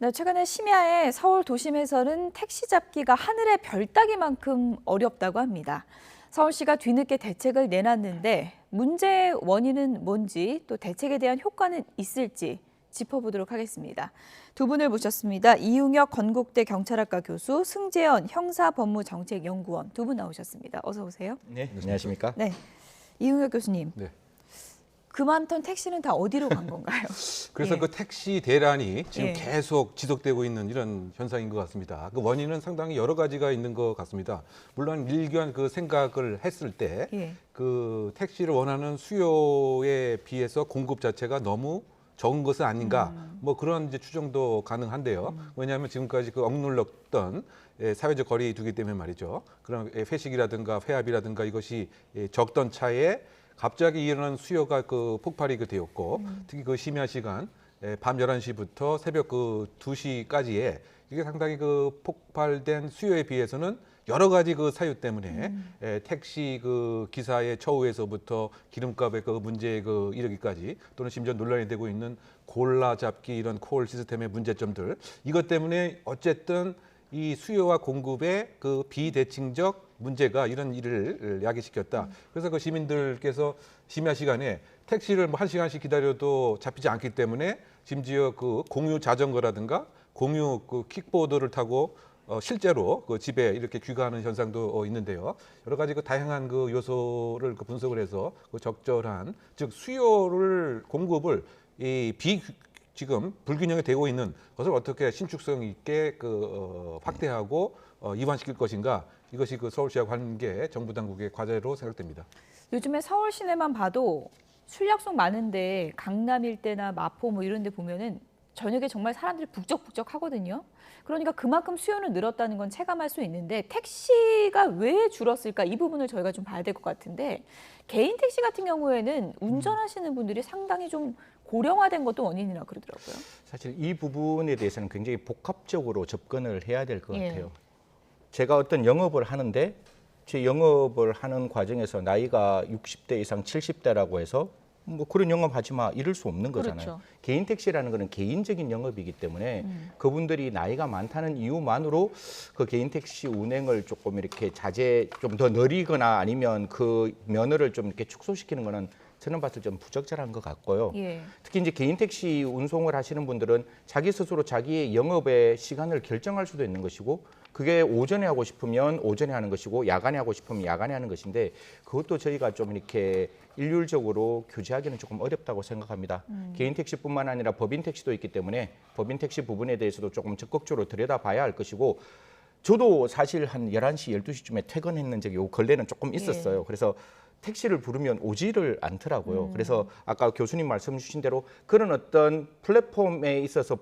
네, 최근에 심야에 서울 도심에서는 택시 잡기가 하늘의 별 따기만큼 어렵다고 합니다. 서울시가 뒤늦게 대책을 내놨는데 문제의 원인은 뭔지 또 대책에 대한 효과는 있을지 짚어보도록 하겠습니다. 두 분을 모셨습니다. 이웅혁 건국대 경찰학과 교수, 승재현 형사법무정책연구원 두 분 나오셨습니다. 어서 오세요. 네, 안녕하십니까? 네, 이웅혁 교수님. 네. 그 많던 택시는 다 어디로 간 건가요? 그래서 예. 그 택시 대란이 지금 예. 계속 지속되고 있는 이런 현상인 것 같습니다. 그 원인은 상당히 여러 가지가 있는 것 같습니다. 물론 일견 그 생각을 했을 때 그 예. 택시를 원하는 수요에 비해서 공급 자체가 너무 적은 것은 아닌가, 뭐 그런 이제 추정도 가능한데요. 왜냐하면 지금까지 그 억눌렀던 사회적 거리 두기 때문에 말이죠. 그런 회식이라든가 회합이라든가 이것이 적던 차에 갑자기 일어난 수요가 그 폭발이 되었고, 특히 그 심야 시간 밤 11시부터 새벽 그 2시까지에 이게 상당히 그 폭발된 수요에 비해서는 여러 가지 그 사유 때문에 택시 그 기사의 처우에서부터 기름값의 그 문제에 그 이르기까지, 또는 심지어 논란이 되고 있는 골라 잡기 이런 콜 시스템의 문제점들, 이것 때문에 어쨌든 이 수요와 공급의 그 비대칭적 문제가 이런 일을 야기시켰다. 그래서 그 시민들께서 심야 시간에 택시를 뭐 1시간씩 기다려도 잡히지 않기 때문에 심지어 그 공유 자전거라든가 공유 그 킥보드를 타고 실제로 그 집에 이렇게 귀가하는 현상도 있는데요. 여러 가지 그 다양한 그 요소를 그 분석을 해서 그 적절한, 즉 수요를 공급을 지금 불균형이 되고 있는 것을 어떻게 신축성 있게 확대하고 이완시킬 것인가, 이것이 그 서울시와 관계 정부 당국의 과제로 생각됩니다. 요즘에 서울 시내만 봐도 술 약속 많은데 강남 일대나 마포 뭐 이런 데 보면은 저녁에 정말 사람들이 북적북적 하거든요. 그러니까 그만큼 수요는 늘었다는 건 체감할 수 있는데 택시가 왜 줄었을까, 이 부분을 저희가 좀 봐야 될 것 같은데, 개인 택시 같은 경우에는 운전하시는 분들이 상당히 좀 고령화된 것도 원인이라 그러더라고요. 사실 이 부분에 대해서는 굉장히 복합적으로 접근을 해야 될 것 예. 같아요. 제가 어떤 영업을 하는데 제 영업을 하는 과정에서 나이가 60대 이상 70대라고 해서 뭐 그런 영업하지 마 이럴 수 없는 거잖아요. 그렇죠. 개인 택시라는 거는 개인적인 영업이기 때문에 그분들이 나이가 많다는 이유만으로 그 개인 택시 운행을 조금 이렇게 좀 더 느리거나 아니면 그 면허를 좀 이렇게 축소시키는 거는 저는 봤을 때 좀 부적절한 것 같고요. 예. 특히 이제 개인 택시 운송을 하시는 분들은 자기 스스로 자기의 영업의 시간을 결정할 수도 있는 것이고, 그게 오전에 하고 싶으면 오전에 하는 것이고 야간에 하고 싶으면 야간에 하는 것인데, 그것도 저희가 좀 이렇게 일률적으로 규제하기는 조금 어렵다고 생각합니다. 개인 택시뿐만 아니라 법인 택시도 있기 때문에 법인 택시 부분에 대해서도 조금 적극적으로 들여다봐야 할 것이고, 저도 사실 한 11시, 12시쯤에 퇴근했는 적이 요 근래는 조금 있었어요. 예. 그래서 택시를 부르면 오지를 않더라고요. 그래서 아까 교수님 말씀 주신 대로 그런 어떤 플랫폼에 있어서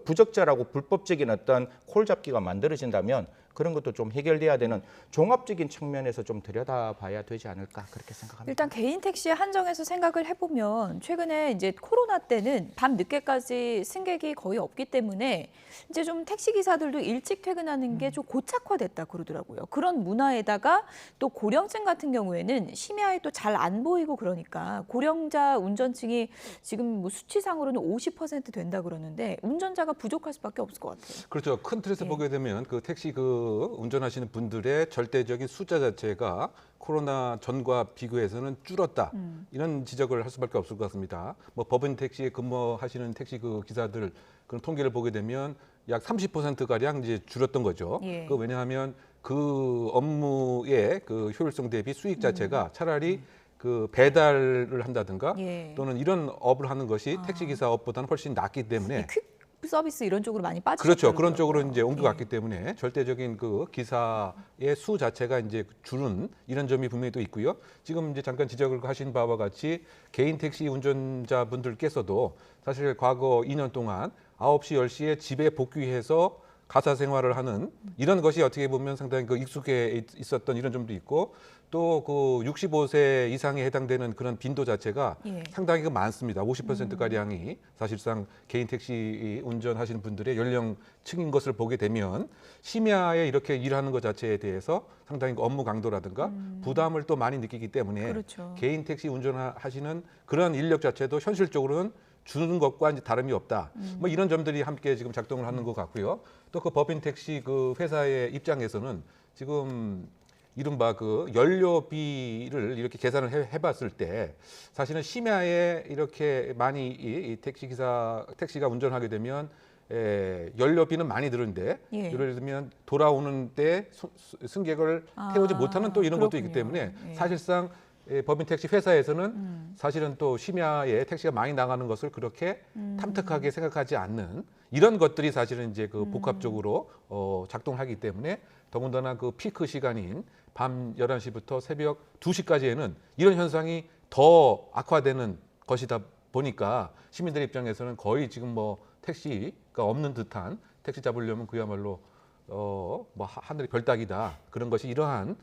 부적절하고 불법적인 어떤 콜 잡기가 만들어진다면 그런 것도 좀 해결돼야 되는 종합적인 측면에서 좀 들여다봐야 되지 않을까, 그렇게 생각합니다. 일단 개인 택시에 한정해서 생각을 해보면, 최근에 이제 코로나 때는 밤 늦게까지 승객이 거의 없기 때문에 이제 좀 택시 기사들도 일찍 퇴근하는 게 좀 고착화됐다 그러더라고요. 그런 문화에다가 또 고령층 같은 경우에는 심야에 또 잘 안 보이고, 그러니까 고령자 운전층이 지금 뭐 수치상으로는 50% 된다 그러는데 운전자가 부족할 수밖에 없을 것 같아요. 그렇죠. 큰 틀에서 예. 보게 되면 그 택시 운전하시는 분들의 절대적인 숫자 자체가 코로나 전과 비교해서는 줄었다, 이런 지적을 할 수밖에 없을 것 같습니다. 뭐 법인 택시에 근무하시는 택시 그 기사들 그런 통계를 보게 되면 약 30% 가량 이제 줄었던 거죠. 예. 왜냐하면 그 업무의 그 효율성 대비 수익 자체가 차라리 그 배달을 한다든가 예. 또는 이런 업을 하는 것이 택시 기사 업보다는 훨씬 낫기 때문에, 퀵 서비스 이런 쪽으로 많이 빠지셨다고 그렇죠. 그런 쪽으로 그러더라고요. 이제 옮겨갔기 예. 때문에 절대적인 그 기사의 수 자체가 이제 줄은 이런 점이 분명히 또 있고요. 지금 이제 잠깐 지적을 하신 바와 같이 개인 택시 운전자분들께서도 사실 과거 2년 동안 9시, 10시에 집에 복귀해서 가사 생활을 하는 이런 것이 어떻게 보면 상당히 그 익숙해 있었던 이런 점도 있고, 또 그 65세 이상에 해당되는 그런 빈도 자체가 예. 상당히 많습니다. 50% 가량이 사실상 개인 택시 운전하시는 분들의 연령층인 것을 보게 되면 심야에 이렇게 일하는 것 자체에 대해서 상당히 그 업무 강도라든가 부담을 또 많이 느끼기 때문에 그렇죠. 개인 택시 운전하시는 그런 인력 자체도 현실적으로는 주는 것과 이제 다름이 없다. 뭐 이런 점들이 함께 지금 작동을 하는 것 같고요. 또 그 법인 택시 그 회사의 입장에서는 지금 이른바 그 연료비를 이렇게 계산을 해봤을 때 사실은 심야에 이렇게 많이 이 택시가 운전하게 되면 연료비는 많이 드는데 예. 예를 들면 돌아오는 때 승객을 태우지 못하는 또 이런 것도 있기 그렇군요. 때문에 예. 사실상 법인 택시 회사에서는 사실은 또 심야에 택시가 많이 나가는 것을 그렇게 탐탁하게 생각하지 않는 이런 것들이 사실은 이제 그 복합적으로 작동하기 때문에 더군다나 그 피크 시간인 밤 11시부터 새벽 2시까지에는 이런 현상이 더 악화되는 것이다 보니까 시민들 입장에서는 거의 지금 뭐 택시가 없는 듯한 택시 잡으려면 그야말로 뭐 하늘의 별따기다. 그런 것이 이러한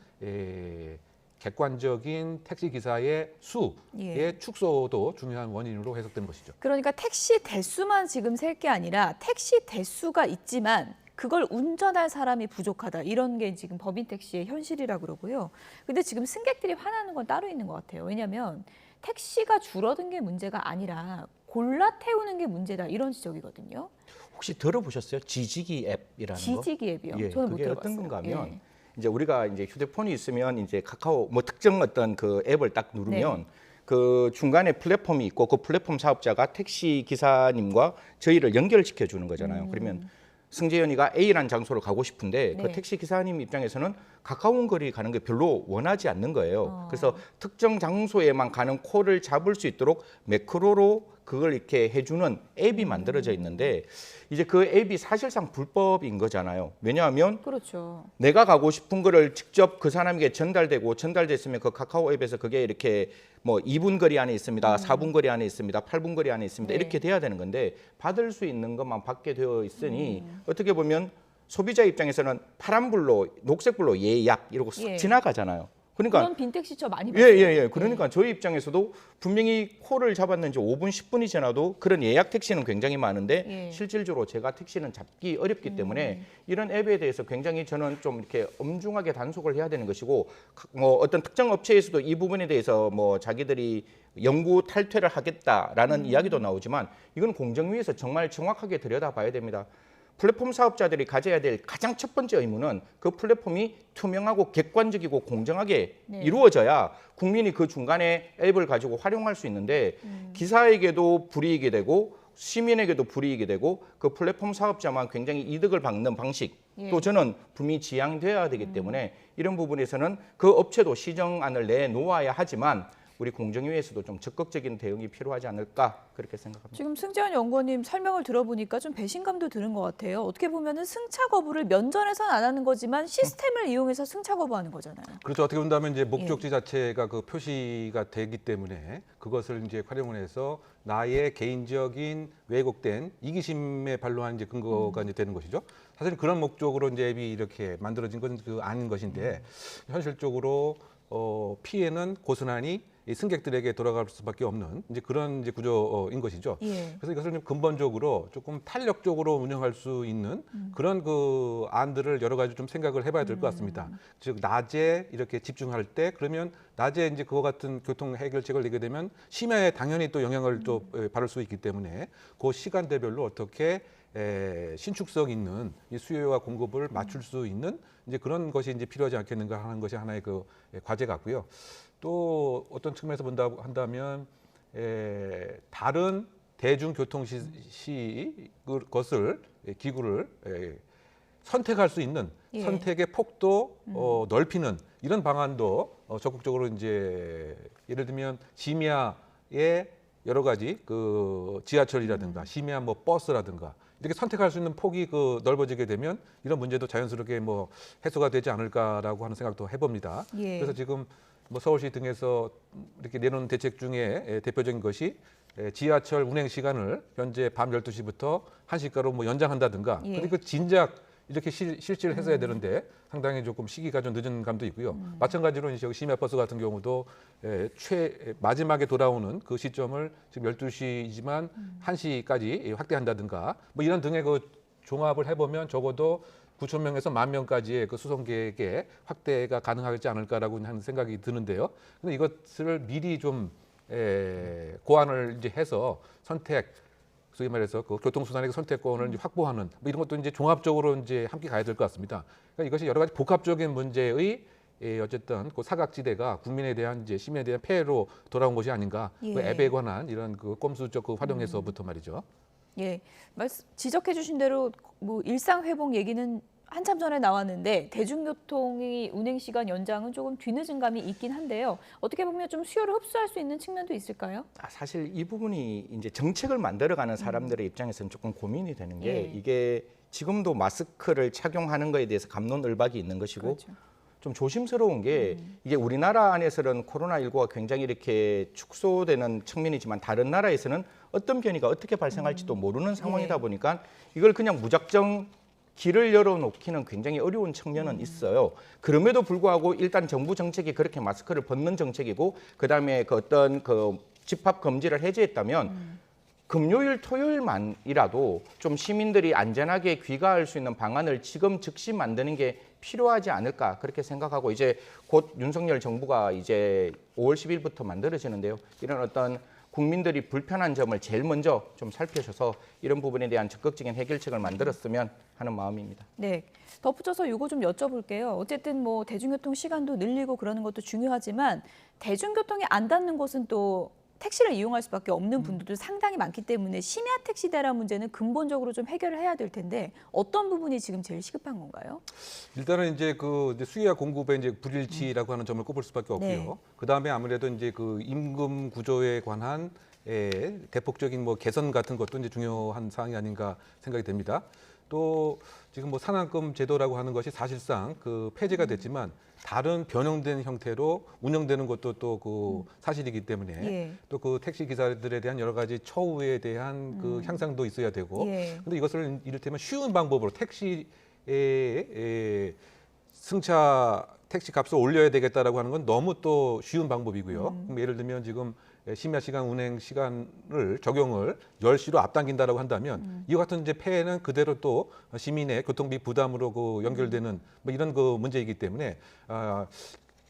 객관적인 택시 기사의 수의 예. 축소도 중요한 원인으로 해석되는 것이죠. 그러니까 택시 대수만 지금 셀 게 아니라 택시 대수가 있지만 그걸 운전할 사람이 부족하다. 이런 게 지금 법인 택시의 현실이라 그러고요. 근데 지금 승객들이 화나는 건 따로 있는 것 같아요. 왜냐하면 택시가 줄어든 게 문제가 아니라 골라 태우는 게 문제다. 이런 지적이거든요. 혹시 들어보셨어요? 지지기 앱이라는 거? 지지기 앱이요. 예, 저는 못 그게 들어봤어요. 어떤 건가 하면 예. 이제 우리가 이제 휴대폰이 있으면 이제 카카오 뭐 특정 어떤 그 앱을 딱 누르면 네. 그 중간에 플랫폼이 있고 그 플랫폼 사업자가 택시 기사님과 저희를 연결시켜 주는 거잖아요. 그러면 승재현이가 A라는 장소로 가고 싶은데 네. 그 택시 기사님 입장에서는 가까운 거리 가는 게 별로 원하지 않는 거예요. 그래서 특정 장소에만 가는 콜을 잡을 수 있도록 매크로로 그걸 이렇게 해주는 앱이 만들어져 있는데 이제 그 앱이 사실상 불법인 거잖아요. 왜냐하면 그렇죠. 내가 가고 싶은 거를 직접 그 사람에게 전달됐으면 그 카카오 앱에서 그게 이렇게 뭐 2분 거리 안에 있습니다. 4분 거리 안에 있습니다. 8분 거리 안에 있습니다. 네. 이렇게 돼야 되는 건데 받을 수 있는 것만 받게 되어 있으니 어떻게 보면 소비자 입장에서는 파란불로 녹색불로 예약 이러고 싹 예. 지나가잖아요. 그러니까 그런 빈택시처 많이 봤어요. 예. 그러니까 저희 입장에서도 분명히 콜을 잡았는지 5분, 10분이 지나도 그런 예약 택시는 굉장히 많은데 예. 실질적으로 제가 택시는 잡기 어렵기 때문에 이런 앱에 대해서 굉장히 저는 좀 이렇게 엄중하게 단속을 해야 되는 것이고 뭐 어떤 특정 업체에서도 이 부분에 대해서 뭐 자기들이 영구 탈퇴를 하겠다라는 이야기도 나오지만 이건 공정위에서 정말 정확하게 들여다봐야 됩니다. 플랫폼 사업자들이 가져야 될 가장 첫 번째 의무는 그 플랫폼이 투명하고 객관적이고 공정하게 네. 이루어져야 국민이 그 중간에 앱을 가지고 활용할 수 있는데 기사에게도 불이익이 되고 시민에게도 불이익이 되고 그 플랫폼 사업자만 굉장히 이득을 받는 방식 예. 또 저는 분명히 지양돼야 되기 때문에 이런 부분에서는 그 업체도 시정안을 내놓아야 하지만 우리 공정위에서도 좀 적극적인 대응이 필요하지 않을까 그렇게 생각합니다. 지금 승재원 연구원님 설명을 들어보니까 좀 배신감도 드는 것 같아요. 어떻게 보면은 승차 거부를 면전에서는 안 하는 거지만 시스템을 이용해서 승차 거부하는 거잖아요. 그렇죠. 어떻게 본다면 이제 목적지 자체가 그 표시가 되기 때문에 그것을 이제 활용을 해서 나의 개인적인 왜곡된 이기심에 반로한 이제 근거가 이제 되는 것이죠. 사실 그런 목적으로 이제 앱이 이렇게 만들어진 건 그 아닌 것인데 현실적으로 피해는 고스란히 이 승객들에게 돌아갈 수밖에 없는 이제 그런 이제 구조인 것이죠. 예. 그래서 이것을 좀 근본적으로 조금 탄력적으로 운영할 수 있는 그런 그 안들을 여러 가지 좀 생각을 해봐야 될 것 같습니다. 즉 낮에 이렇게 집중할 때 그러면 낮에 이제 그와 같은 교통 해결책을 내게 되면 심야에 당연히 또 영향을 또 받을 수 있기 때문에 그 시간대별로 어떻게 신축성 있는 이 수요와 공급을 맞출 수 있는 이제 그런 것이 이제 필요하지 않겠는가 하는 것이 하나의 그 과제 같고요. 또 어떤 측면에서 본다고 한다면 다른 대중교통 것을 기구를 선택할 수 있는 예. 선택의 폭도 넓히는 이런 방안도 적극적으로 이제 예를 들면 심야에 여러 가지 그 지하철이라든가 심야 뭐 버스라든가 이렇게 선택할 수 있는 폭이 그 넓어지게 되면 이런 문제도 자연스럽게 뭐 해소가 되지 않을까라고 하는 생각도 해봅니다. 예. 그래서 지금 뭐 서울시 등에서 이렇게 내놓은 대책 중에 대표적인 것이 지하철 운행 시간을 현재 밤 12시부터 1시까지로 뭐 연장한다든가. 예. 그러니까 진작 이렇게 실시를 했어야 되는데 상당히 조금 시기가 좀 늦은 감도 있고요. 마찬가지로 이제 심야 버스 같은 경우도 마지막에 돌아오는 그 시점을 지금 12시이지만 1시까지 확대한다든가 뭐 이런 등의 그 종합을 해보면 적어도 9천 명에서 1만 명까지의 그 수송객의 확대가 가능하지 않을까라고 하는 생각이 드는데요. 근데 이것을 미리 좀 고안을 이제 해서 선택, 소위 말해서 그 교통수단의 선택권을 이제 확보하는 뭐 이런 것도 이제 종합적으로 이제 함께 가야 될 것 같습니다. 그러니까 이것이 여러 가지 복합적인 문제의 어쨌든 그 사각지대가 국민에 대한 이제 시민에 대한 폐해로 돌아온 것이 아닌가. 예. 그 앱에 관한 이런 그 꼼수적 그 활용에서부터 말이죠. 예, 지적해 주신 대로 뭐 일상 회복 얘기는 한참 전에 나왔는데 대중교통이 운행 시간 연장은 조금 뒤늦은 감이 있긴 한데요. 어떻게 보면 좀 수요를 흡수할 수 있는 측면도 있을까요? 사실 이 부분이 이제 정책을 만들어가는 사람들의 입장에서는 조금 고민이 되는 게 예. 이게 지금도 마스크를 착용하는 거에 대해서 갑론을박이 있는 것이고 그렇죠. 좀 조심스러운 게 이게 우리나라 안에서는 코로나19가 굉장히 이렇게 축소되는 측면이지만 다른 나라에서는 어떤 변이가 어떻게 발생할지도 모르는 상황이다 예. 보니까 이걸 그냥 무작정 길을 열어놓기는 굉장히 어려운 측면은 있어요. 그럼에도 불구하고 일단 정부 정책이 그렇게 마스크를 벗는 정책이고 그다음에 그 어떤 그 집합 금지를 해제했다면 금요일, 토요일만이라도 좀 시민들이 안전하게 귀가할 수 있는 방안을 지금 즉시 만드는 게 필요하지 않을까 그렇게 생각하고 이제 곧 윤석열 정부가 이제 5월 10일부터 만들어지는데요. 이런 어떤 국민들이 불편한 점을 제일 먼저 좀 살펴셔서 이런 부분에 대한 적극적인 해결책을 만들었으면 하는 마음입니다. 네, 덧붙여서 이거 좀 여쭤볼게요. 어쨌든 뭐 대중교통 시간도 늘리고 그러는 것도 중요하지만 대중교통이 안 닿는 곳은 또 택시를 이용할 수밖에 없는 분들도 상당히 많기 때문에 심야 택시 대란 문제는 근본적으로 좀 해결을 해야 될 텐데 어떤 부분이 지금 제일 시급한 건가요? 일단은 이제 그 이제 수요와 공급의 이제 불일치라고 하는 점을 꼽을 수밖에 없고요. 네. 그 다음에 아무래도 이제 그 임금 구조에 관한 대폭적인 뭐 개선 같은 것도 이제 중요한 사항이 아닌가 생각이 됩니다. 또 지금 뭐 산안금 제도라고 하는 것이 사실상 그 폐지가 됐지만 다른 변형된 형태로 운영되는 것도 또 그 사실이기 때문에 예. 또 그 택시 기사들에 대한 여러 가지 처우에 대한 그 향상도 있어야 되고 예. 근데 이것을 이를테면 쉬운 방법으로 택시의 승차 택시 값을 올려야 되겠다라고 하는 건 너무 또 쉬운 방법이고요. 그럼 예를 들면 지금 심야 시간 운행 시간을 적용을 10시로 앞당긴다라고 한다면 이와 같은 이제 폐해는 그대로 또 시민의 교통비 부담으로 그 연결되는 뭐 이런 그 문제이기 때문에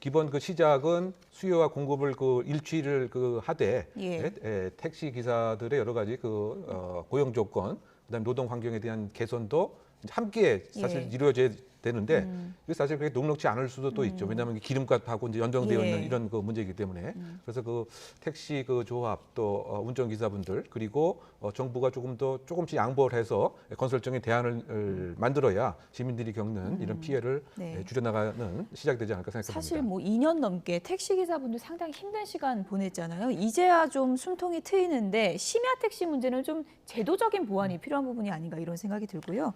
기본 그 시작은 수요와 공급을 그 일치를 그 하되 예. 택시 기사들의 여러 가지 그 고용 조건, 그다음에 노동 환경에 대한 개선도 이제 함께 사실 예. 이루어져야 되는데 이게 사실 그게 녹록지 않을 수도 또 있죠. 왜냐하면 이게 기름값하고 이제 연동되어 있는 예. 이런 그 문제이기 때문에 그래서 그 택시 그 조합 또 운전기사분들 그리고 정부가 조금씩 양보를 해서 건설적인 대안을 만들어야 시민들이 겪는 이런 피해를 네. 줄여나가는 시작이 되지 않을까 생각합니다. 사실 뭐 2년 넘게 택시 기사분들 상당히 힘든 시간 보냈잖아요. 이제야 좀 숨통이 트이는데 심야 택시 문제는 좀 제도적인 보완이 필요한 부분이 아닌가 이런 생각이 들고요.